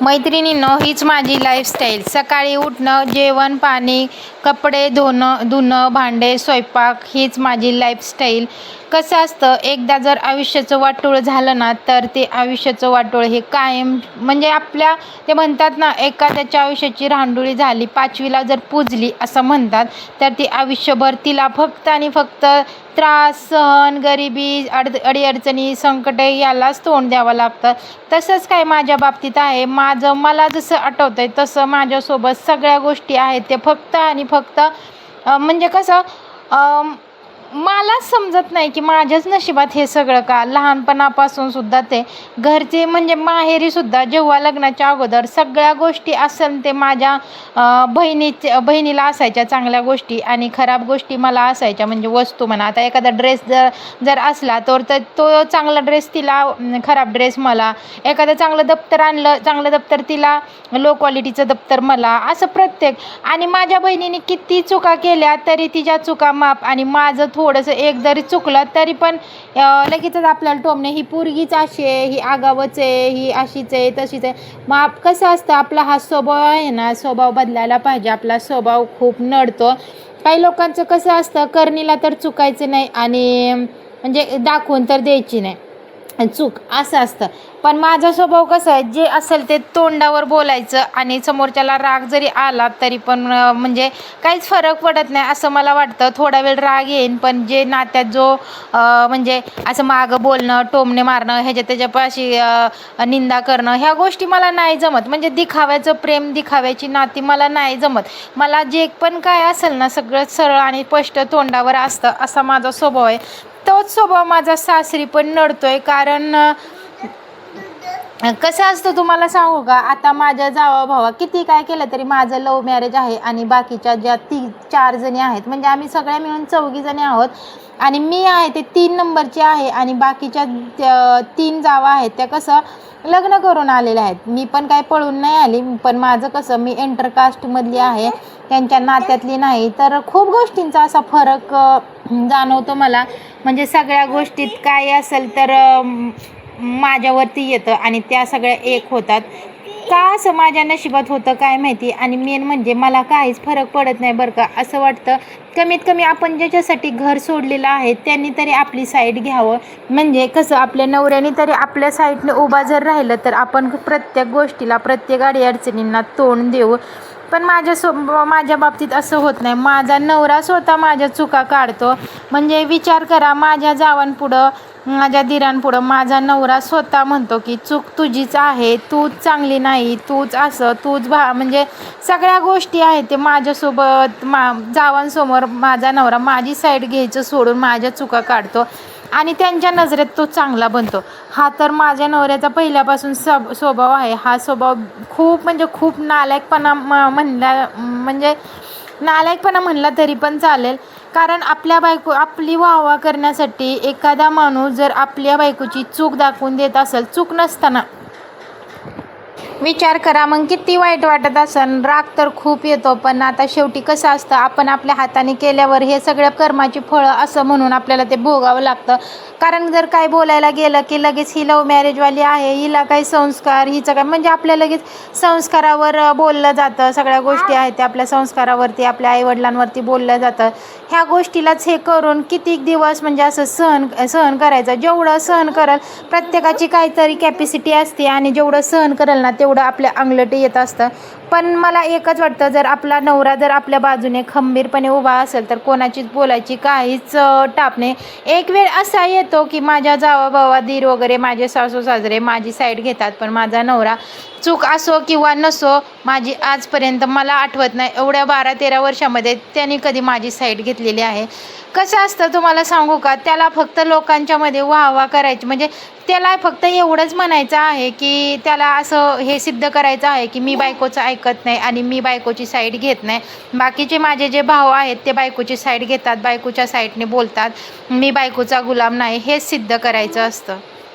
मैत्रिणींनो, हीच माझी लाईफस्टाईल. सकाळी उठणं, जेवण, पाणी, कपडे धुणं, भांडे, स्वयंपाक हीच माझी लाईफस्टाईल. कसं असतं, एकदा जर आयुष्याचं वाटोळ झालं ना, तर ते आयुष्याचं वाटोळ हे कायम म्हणजे आपल्या ते म्हणतात ना, एखाद्याच्या आयुष्याची रांडोळी झाली, 5वीला जर पुजली असं म्हणतात, तर ती आयुष्यभर तिला फक्त आणि फक्त त्रास सहन, गरिबी, अडीअडचणी, संकटे यालाच तोंड द्यावं लागतं. तसंच काय माझ्या बाबतीत आहे. मला जसं आठवतंय तसं माझ्यासोबत सगळ्या गोष्टी आहेत. ते फक्त आणि फक्त म्हणजे कसं मलाच समजत नाही की माझ्याच नशिबात हे सगळं का. लहानपणापासून सुद्धा ते घरचे म्हणजे माहेरीसुद्धा जेव्हा लग्नाच्या अगोदर सगळ्या गोष्टी असेल ते माझ्या बहिणीला असायच्या चांगल्या गोष्टी, आणि खराब गोष्टी मला असायच्या. म्हणजे वस्तू म्हणा, आता एखादा ड्रेस जर असला तर तो चांगला ड्रेस तिला, खराब ड्रेस मला. एखादं चांगलं दप्तर आणलं, चांगलं दप्तर तिला, लो क्वालिटीचं दप्तर मला, असं प्रत्येक. आणि माझ्या बहिणीने किती चुका केल्या तरी तिच्या चुका माफ, आणि माझं थोडंसं एक जरी चुकलं तरी पण लगेचच आपल्याला टोमणे, ही पोरगीच अशी आहे, ही आगावच आहे, ही अशीच आहे, तशीच आहे. माफ कसं असतं, आपला हा स्वभाव आहे ना, स्वभाव बदलायला पाहिजे. आपला स्वभाव खूप नडतो. काही लोकांचं कसं असतं, करणीला तर चुकायचं नाही आणि म्हणजे दाखवून तर द्यायची नाही चूक, असं असतं. पण माझा स्वभाव कसा आहे, जे असेल ते तोंडावर बोलायचं, आणि समोरच्याला राग जरी आला तरी पण म्हणजे काहीच फरक पडत नाही असं मला वाटतं. थोडा वेळ राग येईन, पण जे नात्यात जो म्हणजे असं मागं बोलणं, टोमणे मारणं, ह्याच्या त्याच्यापाशी निंदा करणं, ह्या गोष्टी मला नाही जमत. म्हणजे दिखाव्याचं प्रेम, दिखाव्याची नाती मला नाही जमत. मला जे पण काय असेल ना, सगळं सरळ आणि स्पष्ट तोंडावर असतं, असा माझा स्वभाव आहे. तोच स्वभाव माझा सासरी पण नडतोय. कारण कसं असतं तुम्हाला सांगू का, आता माझ्या जावा भावा किती काय केलं तरी माझं लव्ह मॅरेज आहे, आणि बाकीच्या ज्या 4 जणी आहेत, म्हणजे आम्ही सगळ्या मिळून 4 जणी आहोत. आणि मी आहे ते 3 नंबरची आहे, आणि बाकीच्या 3 जावा आहेत त्या कसं लग्न करून आलेल्या आहेत. मी पण काय पळून नाही आली, पण माझं कसं, मी इंटरकास्टमधली आहे, त्यांच्या नात्यातली नाही. तर खूप गोष्टींचा असा फरक जाणवतो मला. म्हणजे सगळ्या गोष्टीत काय असेल तर माझ्यावरती येतं, आणि त्या सगळ्या एक होतात. का असं माझ्या नशिबात होतं काय माहिती. आणि मेन म्हणजे मला काहीच फरक पडत नाही बरं का. असं वाटतं कमीत कमी आपण ज्याच्यासाठी घर सोडलेलं आहे त्यांनी तरी आपली साईड घ्यावं. म्हणजे कसं, आपल्या नवऱ्याने तरी आपल्या साईडने उभा जर राहिलं तर आपण प्रत्येक गोष्टीला, प्रत्येक अडचणींना तोंड देऊ. पण माझ्या बाबतीत असं होत नाही. माझा नवरा स्वतः माझ्या चुका काढतो. म्हणजे विचार करा, माझ्या जावांपुढं, माझ्या दिरांपुढं माझा नवरा स्वतः म्हणतो की चूक तुझीच आहे, तूच चांगली नाही, तूच असं, तूच म्हणजे सगळ्या गोष्टी आहेत ते माझ्यासोबत जावांसमोर माझा नवरा माझी साईड घ्यायचं सोडून माझ्या चुका काढतो, आणि त्यांच्या नजरेत तो चांगला बनतो. हा तर माझ्या नवऱ्याचा पहिल्यापासून स्वभाव आहे. हा स्वभाव खूप म्हणजे खूप नालायकपणा म्हणला तरी पण चालेल. कारण आपली वाहवा करण्यासाठी एखादा माणूस जर आपल्या बायकोची चूक दाखवून देत असेल, चूक नसताना, विचार करा मग किती वाईट वाटत असेल. राग तर खूप येतो, पण आता शेवटी कसं असतं, आपण आपल्या हाताने केल्यावर हे सगळ्या कर्माची फळं असं म्हणून आपल्याला ते भोगावं लागतं. कारण जर काय बोलायला गेलं की लगेच ही लव्ह मॅरेजवाली आहे, हिला काही संस्कार, हिचं काय, म्हणजे आपल्या लगेच संस्कारावर बोललं जातं. सगळ्या गोष्टी आहेत त्या आपल्या संस्कारावरती, आपल्या आईवडिलांवरती बोललं जातं. ह्या गोष्टीलाच हे करून कितीक दिवस म्हणजे असं सहन करायचं. जेवढं सहन करेल, प्रत्येकाची काहीतरी कॅपॅसिटी असते, आणि जेवढं सहन करेल ना तेवढं आपल्या अंगलटी येत असतं. पण मला एकच वाटतं, जर आपला नवरा जर आपल्या बाजूने खंबीरपणे उभा असेल तर कोणाचीच बोलायची काहीच टाप नाही. एक वेळ असा येतो की माझ्या जावा भावा, दीर वगैरे, माझे सासू सासरे माझी साईड घेतात, पण माझा नवरा, चूक असो किंवा नसो, माझी आजपर्यंत मला आठवत नाही एवढ्या 12-13 वर्षामध्ये त्यांनी कधी माझी साईड घेतलेली आहे. कसं असतं तुम्हाला सांगू का, त्याला फक्त लोकांच्यामध्ये वाहवा करायची, म्हणजे त्याला फक्त एवढंच म्हणायचं आहे की त्याला असं हे सिद्ध करायचं आहे की मी बायकोचं ऐकत नाही आणि मी बायकोची साईड घेत नाही. बाकीचे माझे जे भाऊ आहेत ते बायकोची साईड घेतात, बायकोच्या साईडने बोलतात, मी बायकोचा गुलाम नाही, हे सिद्ध करायचं असतं.